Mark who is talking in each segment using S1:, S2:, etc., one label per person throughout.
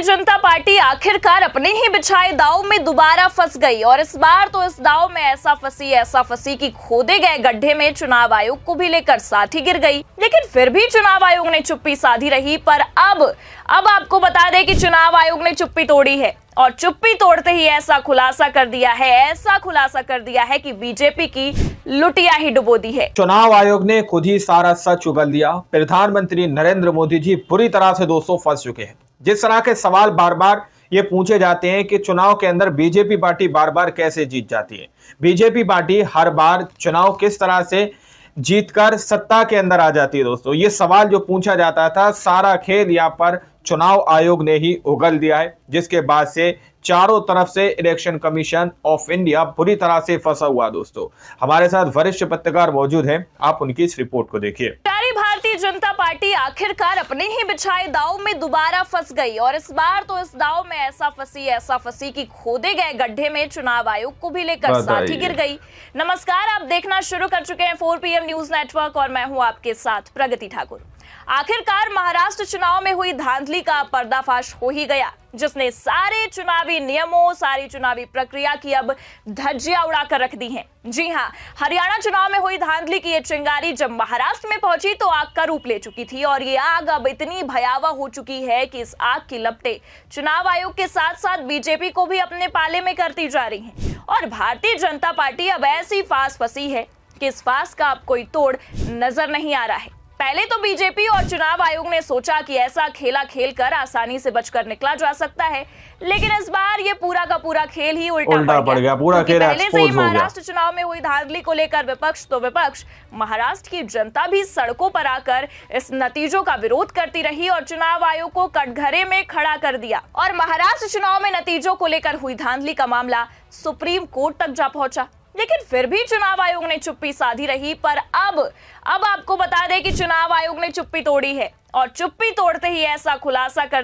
S1: जनता party आखिरकार अपने ही बिछाए दांव में दोबारा फंस गई और इस बार तो इस दांव में ऐसा फंसी कि खोदे गए गड्ढे में चुनाव आयोग को भी लेकर साथ ही गिर गई। लेकिन फिर भी चुनाव आयोग ने चुप्पी साधी रही। पर अब आपको बता दें कि चुनाव आयोग ने चुप्पी तोड़ी है और चुप्पी तोड़ते ही ऐसा खुलासा कर दिया है कि बीजेपी की लुटिया ही डुबो दी है।
S2: चुनाव आयोग ने खुद ही सारा सच उगल दिया। प्रधानमंत्री नरेंद्र मोदी जी बुरी तरह से दोस्तों फंस चुके हैं। जिस तरह के सवाल बार बार ये पूछे जाते हैं कि चुनाव के अंदर बीजेपी पार्टी बार बार कैसे जीत जाती है, बीजेपी पार्टी हर बार चुनाव किस तरह से जीतकर सत्ता के अंदर आ जाती है। दोस्तों ये सवाल जो पूछा जाता था, सारा खेल यहाँ पर चुनाव आयोग ने ही उगल दिया है, जिसके बाद से चारों तरफ से इलेक्शन कमीशन ऑफ इंडिया बुरी तरह से फंसा हुआ। दोस्तों हमारे साथ वरिष्ठ पत्रकार मौजूद हैं, आप उनकी इस रिपोर्ट को देखिए।
S1: भारतीय जनता पार्टी आखिरकार अपने ही बिछाए दांव में दोबारा फंस गई और इस बार तो इस दांव में ऐसा फंसी कि खोदे गए गड्ढे में चुनाव आयोग को भी लेकर साथ ही गिर गई। नमस्कार, आप देखना शुरू कर चुके हैं 4 PM न्यूज नेटवर्क और मैं हूं आपके साथ प्रगति ठाकुर। आखिरकार महाराष्ट्र चुनाव में हुई धांधली का पर्दाफाश हो ही गया, जिसने सारे चुनावी नियमों, सारी चुनावी प्रक्रिया की अब धज्जियां उड़ाकर रख दी हैं। जी हां, हरियाणा चुनाव में हुई धांधली की ये चिंगारी जब महाराष्ट्र में पहुंची तो आग का रूप ले चुकी थी और ये आग अब इतनी भयावह हो चुकी है कि इस आग की लपटें चुनाव आयोग के साथ साथ बीजेपी को भी अपने पाले में करती जा रही हैं। और भारतीय जनता पार्टी अब ऐसी फांस फंसी है कि इस फांस का अब कोई तोड़ नजर नहीं आ रहा है। पहले तो बीजेपी और चुनाव आयोग ने सोचा कि ऐसा खेला खेलकर आसानी से बचकर निकला जा सकता है, लेकिन इस बार ये पूरा का पूरा खेल ही उल्टा पड़ गया। पूरा खेल पहले से ही महाराष्ट्र चुनाव में हुई धांधली को लेकर विपक्ष महाराष्ट्र की जनता भी सड़कों पर आकर इस नतीजों का विरोध करती रही और चुनाव आयोग को कटघरे में खड़ा कर दिया। और महाराष्ट्र चुनाव में नतीजों को लेकर हुई धांधली का मामला सुप्रीम कोर्ट तक जा पहुंचा, लेकिन फिर भी चुनाव आयोग ने चुप्पी साधी रही। पर अब आपको बता दें कि चुनाव आयोग ने चुप्पी तोड़ी है और चुप्पी तोड़ते ही ऐसा खुलासा कर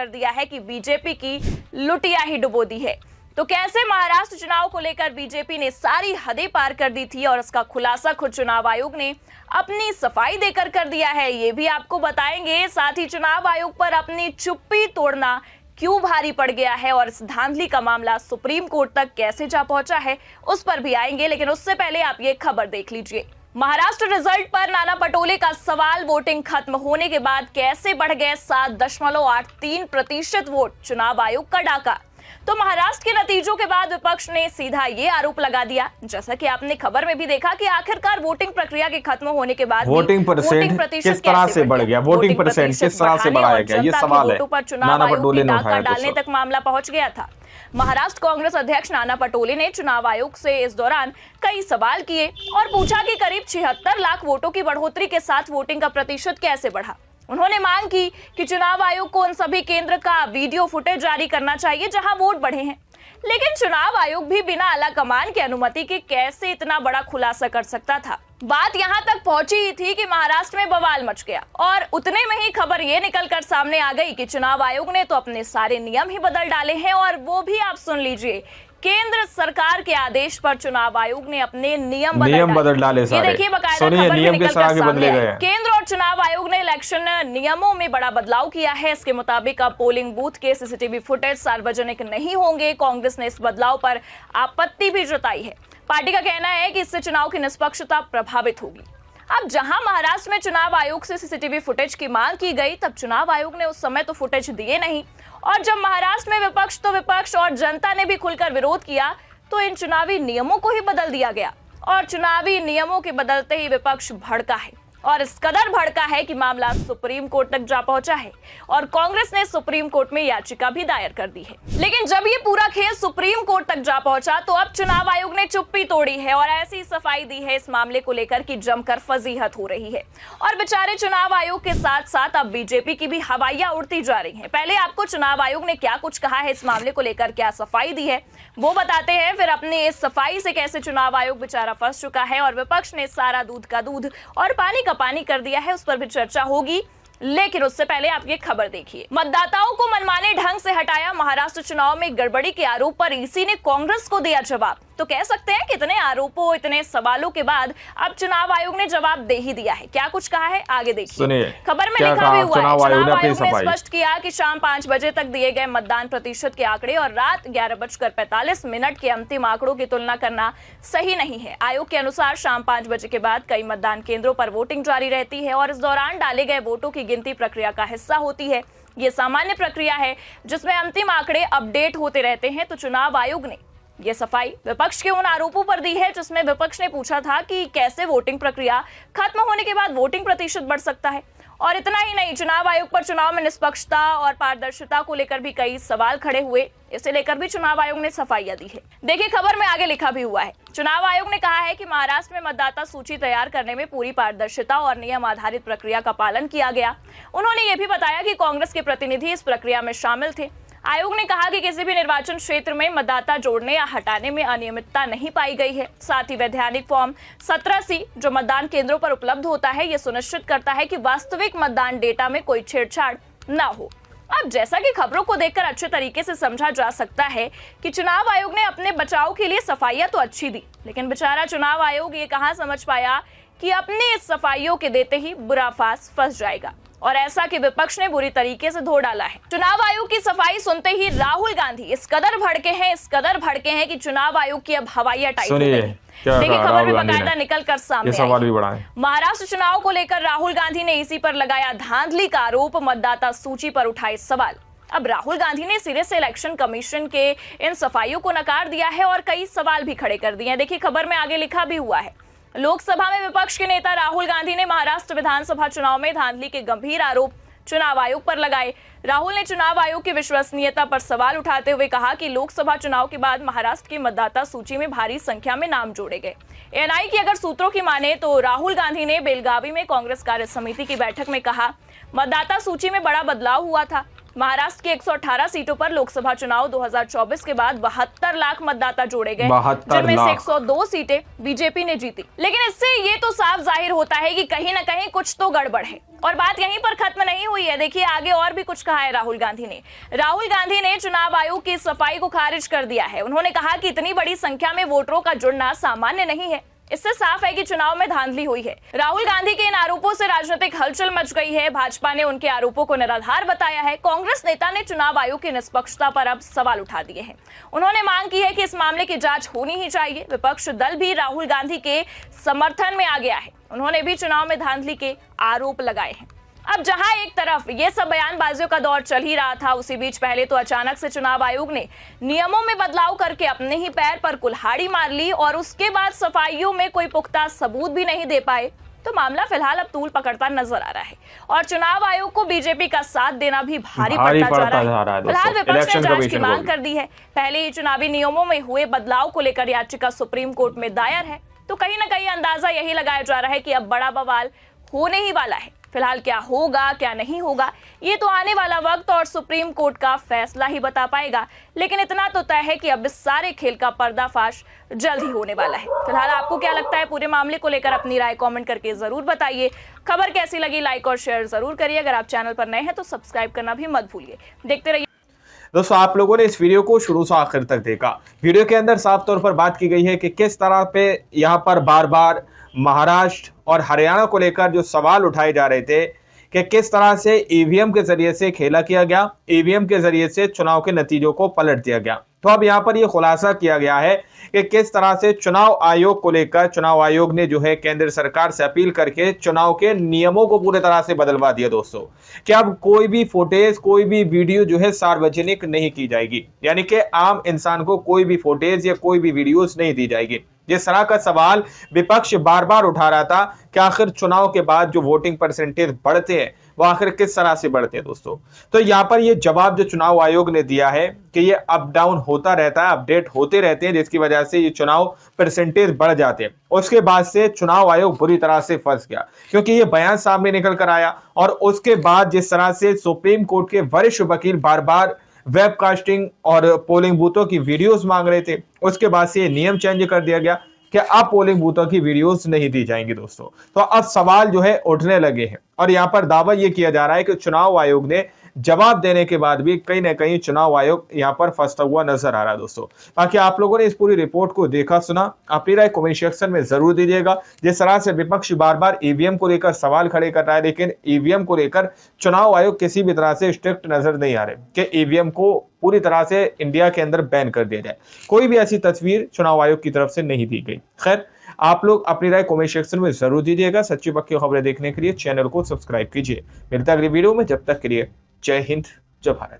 S1: दिया है कि बीजेपी की लुटिया ही डुबो दी है। तो कैसे महाराष्ट्र चुनाव को लेकर बीजेपी ने सारी हदें पार कर दी थी और इसका खुलासा खुद चुनाव आयोग ने अपनी सफाई देकर कर दिया है, ये भी आपको बताएंगे। साथ ही चुनाव आयोग पर अपनी चुप्पी तोड़ना क्यों भारी पड़ गया है और इस धांधली का मामला सुप्रीम कोर्ट तक कैसे जा पहुंचा है, उस पर भी आएंगे। लेकिन उससे पहले आप ये खबर देख लीजिए। महाराष्ट्र रिजल्ट पर नाना पटोले का सवाल, वोटिंग खत्म होने के बाद कैसे बढ़ गए 7.83% वोट, चुनाव आयोग का डाका। तो महाराष्ट्र के नतीजों के बाद विपक्ष ने सीधा ये आरोप लगा दिया, जैसा कि आपने खबर में भी देखा, कि आखिरकार वोटिंग प्रक्रिया के खत्म होने के बाद
S2: वोटिंग परसेंट किस तरह से बढ़ गया, वोटिंग परसेंट किस तरह से बढ़ाया गया, ये सवाल है।
S1: नाना पटोले ने उठाया, डालने तक मामला पहुंच गया था। महाराष्ट्र कांग्रेस अध्यक्ष नाना पटोले ने चुनाव आयोग से इस दौरान कई सवाल किए और पूछा कि करीब 76 लाख वोटों की बढ़ोतरी के साथ वोटिंग का प्रतिशत कैसे बढ़ा। उन्होंने मांग की कि चुनाव आयोग को उन सभी केंद्र का वीडियो फुटेज जारी करना चाहिए जहां वोट बढ़े हैं। लेकिन चुनाव आयोग भी बिना आला कमान की अनुमति के कैसे इतना बड़ा खुलासा कर सकता था। बात यहां तक पहुंची ही थी कि महाराष्ट्र में बवाल मच गया और उतने में ही खबर ये निकलकर सामने आ गई कि चुनाव आयोग ने तो अपने सारे नियम ही बदल डाले हैं। और वो भी आप सुन लीजिए, केंद्र सरकार के आदेश पर चुनाव आयोग ने अपने नियम बदल डाले। ये देखिए बकायदा खबर में निकलकर सामने आया। केंद्र और चुनाव आयोग ने इलेक्शन नियमों में बड़ा बदलाव किया है। इसके मुताबिक अब पोलिंग बूथ के सीसीटीवी फुटेज सार्वजनिक नहीं होंगे। कांग्रेस ने इस बदलाव पर आपत्ति भी जताई है। पार्टी का कहना है कि इससे चुनाव की निष्पक्षता प्रभावित होगी। अब जहां महाराष्ट्र में चुनाव आयोग से सीसीटीवी फुटेज की मांग की गई, तब चुनाव आयोग ने उस समय तो फुटेज दिए नहीं। और जब महाराष्ट्र में विपक्ष और जनता ने भी खुलकर विरोध किया तो इन चुनावी नियमों को ही बदल दिया गया। और चुनावी नियमों के बदलते ही विपक्ष भड़का है और इस कदर भड़का है कि मामला सुप्रीम कोर्ट तक जा पहुंचा है और कांग्रेस ने सुप्रीम कोर्ट में याचिका भी दायर कर दी है। लेकिन जब ये पूरा खेल सुप्रीम कोर्ट तक जा पहुंचा तो अब चुनाव आयोग ने चुप्पी तोड़ी है और ऐसी सफाई दी है इस मामले को लेकर कि जमकर फजीहत हो रही है। और बेचारे चुनाव आयोग के साथ साथ अब बीजेपी की भी हवाइयां उड़ती जा रही है। पहले आपको चुनाव आयोग ने क्या कुछ कहा है, इस मामले को लेकर क्या सफाई दी है, वो बताते हैं। फिर अपनी इस सफाई से कैसे चुनाव आयोग बेचारा फंस चुका है और विपक्ष ने सारा दूध का दूध और पानी का पानी कर दिया है, उस पर भी चर्चा होगी। लेकिन उससे पहले आप ये खबर देखिए। मतदाताओं को मनमाने ढंग से हटाया, महाराष्ट्र चुनाव में गड़बड़ी के आरोप पर ईसी ने कांग्रेस को दिया जवाब। तो कह सकते हैं कि इतने आरोपों, इतने सवालों के बाद अब चुनाव आयोग ने जवाब दे ही दिया है। क्या कुछ कहा है आगे देखिए। खबर में लिखा भी हुआ है, चुनाव आयोग ने स्पष्ट किया कि शाम 5 बजे तक दिए गए मतदान प्रतिशत के आंकड़े और रात 11:45 के अंतिम आंकड़ों की तुलना करना सही नहीं है। आयोग के अनुसार शाम 5 बजे के बाद कई मतदान केंद्रों पर वोटिंग जारी रहती है और इस दौरान डाले गए वोटों की गिनती प्रक्रिया का हिस्सा होती है। ये सामान्य प्रक्रिया है जिसमें अंतिम आंकड़े अपडेट होते रहते हैं। तो चुनाव आयोग ने ये सफाई विपक्ष के उन आरोपों पर दी है जिसमें विपक्ष ने पूछा था कि कैसे वोटिंग प्रक्रिया खत्म होने के बाद वोटिंग प्रतिशत बढ़ सकता है। और इतना ही नहीं, चुनाव आयोग पर चुनाव में निष्पक्षता और पारदर्शिता को लेकर भी कई सवाल खड़े हुए। इसे लेकर भी चुनाव आयोग ने सफाइयां दी है। देखिए खबर में आगे लिखा भी हुआ है, चुनाव आयोग ने कहा है कि महाराष्ट्र में मतदाता सूची तैयार करने में पूरी पारदर्शिता और नियम आधारित प्रक्रिया का पालन किया गया। उन्होंने ये भी बताया कि कांग्रेस के प्रतिनिधि इस प्रक्रिया में शामिल थे। आयोग ने कहा कि किसी भी निर्वाचन क्षेत्र में मतदाता जोड़ने या हटाने में अनियमितता नहीं पाई गई है। साथ ही वैधानिक फॉर्म 17C जो मतदान केंद्रों पर उपलब्ध होता है, ये सुनिश्चित करता है कि वास्तविक मतदान डेटा में कोई छेड़छाड़ न हो। अब जैसा कि खबरों को देखकर अच्छे तरीके से समझा जा सकता है कि चुनाव आयोग ने अपने बचाव के लिए सफाइयां तो अच्छी दी, लेकिन बेचारा चुनाव आयोग ये कहां समझ पाया कि अपनी इस सफाइयों के देते ही बुरा फंस जाएगा, और ऐसा कि विपक्ष ने बुरी तरीके से धो डाला है। चुनाव आयोग की सफाई सुनते ही राहुल गांधी इस कदर भड़के हैं कि चुनाव आयोग की अब हवाइयां टाइट हो गई। देखिए खबर में बकायदा निकल कर सामने
S2: सवाल भी बड़ा है।
S1: महाराष्ट्र चुनाव को लेकर राहुल गांधी ने इसी पर लगाया धांधली का आरोप, मतदाता सूची पर उठाए सवाल। अब राहुल गांधी ने सिरे से इलेक्शन कमीशन के इन सफाइयों को नकार दिया है और कई सवाल भी खड़े कर दिए हैं। देखिए खबर में आगे लिखा भी हुआ है, लोकसभा में विपक्ष के नेता राहुल गांधी ने महाराष्ट्र विधानसभा चुनाव में धांधली के गंभीर आरोप चुनाव आयोग पर लगाए। राहुल ने चुनाव आयोग की विश्वसनीयता पर सवाल उठाते हुए कहा कि लोकसभा चुनाव के बाद महाराष्ट्र की मतदाता सूची में भारी संख्या में नाम जोड़े गए। एएनआई की अगर सूत्रों की माने तो राहुल गांधी ने बेलगावी में कांग्रेस कार्य समिति की बैठक में कहा, मतदाता सूची में बड़ा बदलाव हुआ था। महाराष्ट्र की 118 सीटों पर लोकसभा चुनाव 2024 के बाद 72 लाख मतदाता जोड़े गए, जिनमें से 102 सीटें बीजेपी ने जीती। लेकिन इससे ये तो साफ जाहिर होता है कि कहीं ना कहीं कुछ तो गड़बड़ है। और बात यहीं पर खत्म नहीं हुई है। देखिए आगे और भी कुछ कहा है राहुल गांधी ने चुनाव आयोग की सफाई को खारिज कर दिया है। उन्होंने कहा कि इतनी बड़ी संख्या में वोटरों का जुड़ना सामान्य नहीं है। इससे साफ है कि चुनाव में धांधली हुई है। राहुल गांधी के इन आरोपों से राजनीतिक हलचल मच गई है। भाजपा ने उनके आरोपों को निराधार बताया है। कांग्रेस नेता ने चुनाव आयोग की निष्पक्षता पर अब सवाल उठा दिए हैं। उन्होंने मांग की है कि इस मामले की जांच होनी ही चाहिए। विपक्ष दल भी राहुल गांधी के समर्थन में आ गया है। उन्होंने भी चुनाव में धांधली के आरोप लगाए हैं। अब जहां एक तरफ ये सब बयानबाजियों का दौर चल ही रहा था, उसी बीच पहले तो अचानक से चुनाव आयोग ने नियमों में बदलाव करके अपने ही पैर पर कुल्हाड़ी मार ली और उसके बाद सफाइयों में कोई पुख्ता सबूत भी नहीं दे पाए। तो मामला फिलहाल अब तूल पकड़ता नजर आ रहा है और चुनाव आयोग को बीजेपी का साथ देना भी भारी पड़ता जा रहा है। फिलहाल विपक्ष ने जांच की मांग कर दी है। पहले ही चुनावी नियमों में हुए बदलाव को लेकर याचिका सुप्रीम कोर्ट में दायर है। तो कहीं ना कहीं अंदाजा यही लगाया जा रहा है कि अब बड़ा बवाल होने ही वाला है। फिलहाल क्या होगा क्या नहीं होगा ये तो आने वाला वक्त और सुप्रीम कोर्ट का फैसला ही बता पाएगा। लेकिन इतना तो तय है कि अब इस सारे खेल का पर्दाफाश जल्द ही होने वाला है। फिलहाल आपको क्या लगता है पूरे मामले को लेकर अपनी राय कमेंट करके जरूर बताइए। खबर कैसी लगी लाइक और शेयर जरूर करिए। अगर आप चैनल पर नए हैं तो सब्सक्राइब करना भी मत भूलिए। देखते रहिए।
S2: दोस्तों आप लोगों ने इस वीडियो को शुरू से आखिर तक देखा। वीडियो के अंदर साफ तौर पर बात की गई है कि किस तरह पे यहाँ पर बार बार महाराष्ट्र और हरियाणा को लेकर जो सवाल उठाए जा रहे थे कि किस तरह से ईवीएम के जरिए से खेला किया गया, ईवीएम के जरिए से चुनाव के नतीजों को पलट दिया गया। तो अब यहाँ पर यह खुलासा किया गया है कि किस तरह से चुनाव आयोग को लेकर चुनाव आयोग ने जो है केंद्र सरकार से अपील करके चुनाव के नियमों को पूरे तरह से बदलवा दिया। दोस्तों कि अब कोई भी फुटेज, कोई भी वीडियो जो है सार्वजनिक नहीं की जाएगी, यानी कि आम इंसान को कोई भी फुटेज या कोई भी वीडियोस नहीं दी जाएगी। जिस तरह का सवाल विपक्ष बार बार उठा रहा था कि आखिर चुनाव के बाद जो वोटिंग परसेंटेज बढ़ते हैं वो आखिर किस तरह से बढ़ते हैं दोस्तों, तो यहाँ पर ये जवाब जो चुनाव आयोग ने दिया है कि ये अप डाउन होता रहता है, अपडेट होते रहते हैं, जिसकी वजह से ये चुनाव परसेंटेज बढ़ जाते हैं। उसके बाद से चुनाव आयोग बुरी तरह से फंस गया क्योंकि ये बयान सामने निकल कर आया और उसके बाद जिस तरह से सुप्रीम कोर्ट के वरिष्ठ वकील बार बार वेबकास्टिंग और पोलिंग बूथों की वीडियोस मांग रहे थे, उसके बाद से ये नियम चेंज कर दिया गया कि अब पोलिंग बूथों की वीडियोस नहीं दी जाएंगी दोस्तों। तो अब सवाल जो है उठने लगे हैं और यहाँ पर दावा ये किया जा रहा है कि चुनाव आयोग ने जवाब देने के बाद भी कहीं ना कहीं चुनाव आयोग यहाँ पर फंसता हुआ नजर आ रहा है दोस्तों। बाकी आप लोगों ने इस पूरी रिपोर्ट को देखा सुना, अपनी राय कमेंट सेक्शन में जरूर दीजिएगा। जिस तरह से विपक्ष बार बार ईवीएम को लेकर सवाल खड़े कर रहा है, लेकिन ईवीएम को लेकर चुनाव आयोग किसी भी तरह से स्ट्रिक्ट नजर नहीं आ रहे कि ईवीएम को पूरी तरह से इंडिया के अंदर बैन कर दिया जाए। कोई भी ऐसी तस्वीर चुनाव आयोग की तरफ से नहीं दी गई। खैर, आप लोग अपनी राय कमेंट सेक्शन में जरूर दीजिएगा। सच्ची पक्की खबरें देखने के लिए चैनल को सब्सक्राइब कीजिए। मिलता है अगली वीडियो में, जब तक के लिए जय हिंद, जय भारत।